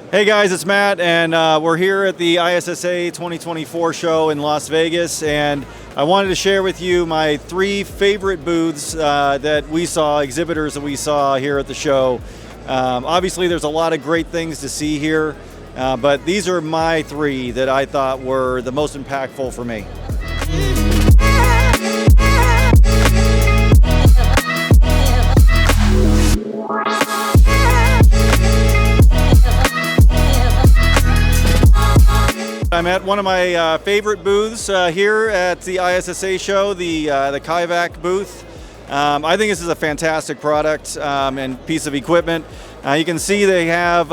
Hey guys, it's Matt, and we're here at the ISSA 2024 show in Las Vegas, and I wanted to share with you my 3 favorite booths that we saw, exhibitors that we saw here at the show. Obviously, there's a lot of great things to see here, but these are my 3 that I thought were the most impactful for me. I'm at one of my favorite booths here at the ISSA show, the Kaivac booth. I think this is a fantastic product and piece of equipment. You can see they have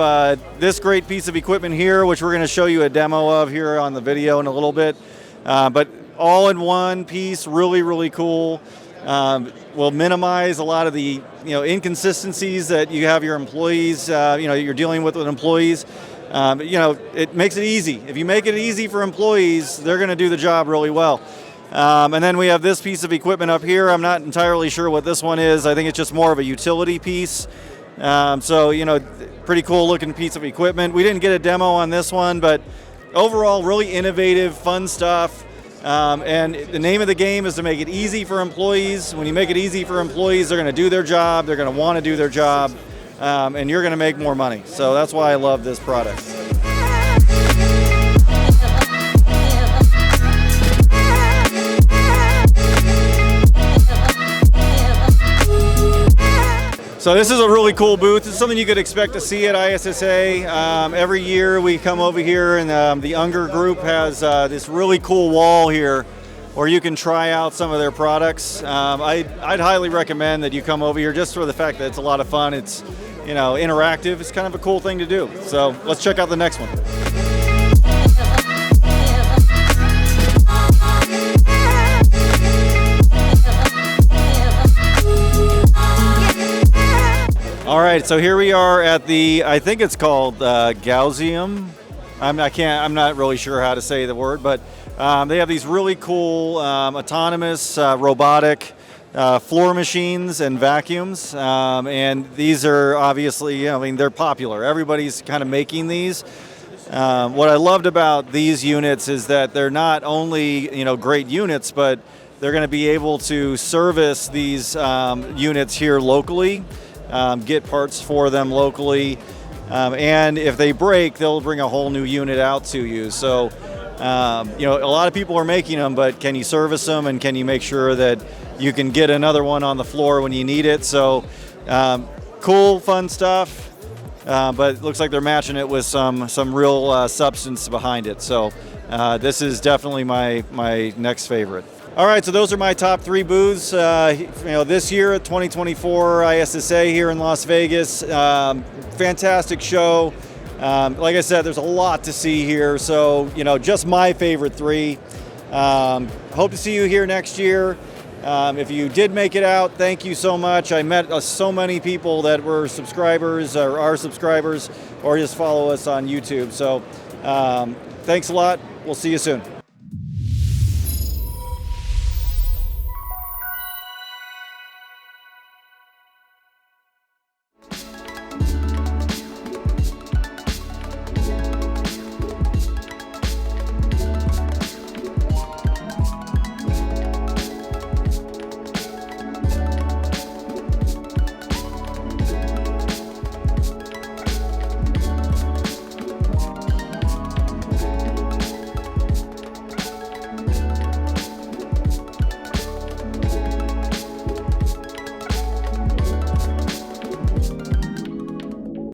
this great piece of equipment here, which we're going to show you a demo of here on the video in a little bit. But all in one piece, really cool. Will minimize a lot of the inconsistencies that you have your employees, you're dealing with employees. It makes it easy. If you make it easy for employees, they're going to do the job really well. And then we have this piece of equipment up here. I'm not entirely sure what this one is. I think it's just more of a utility piece. Pretty cool looking piece of equipment. We didn't get a demo on this one, but overall, really innovative, fun stuff. And the name of the game is to make it easy for employees. When you make it easy for employees, they're going to do their job. They're going to want to do their job. And you're going to make more money. So that's why I love this product. So this is a really cool booth. It's something you could expect to see at ISSA. Every year we come over here, and the Unger group has this really cool wall here where you can try out some of their products. I'd highly recommend that you come over here just for the fact that it's a lot of fun. It's interactive. It's kind of a cool thing to do. So let's check out the next one. All right, so here we are at I think it's called Gaussium. I'm not really sure how to say the word, but they have these really cool autonomous robotic floor machines and vacuums, and these are obviously, they're popular. Everybody's kind of making these. What I loved about these units is that they're not only, great units, but they're going to be able to service these units here locally, get parts for them locally, and if they break, they'll bring a whole new unit out to you. So, a lot of people are making them, but can you service them, and can you make sure that you can get another one on the floor when you need it? So cool, fun stuff, but it looks like they're matching it with some real substance behind it. So this is definitely my next favorite. All right, so those are my top 3 booths. This year at 2024 ISSA here in Las Vegas. Fantastic show. Like I said, there's a lot to see here. So, just my favorite 3. Hope to see you here next year. If you did make it out, thank you so much. I met so many people that were subscribers or are subscribers or just follow us on YouTube. So thanks a lot. We'll see you soon.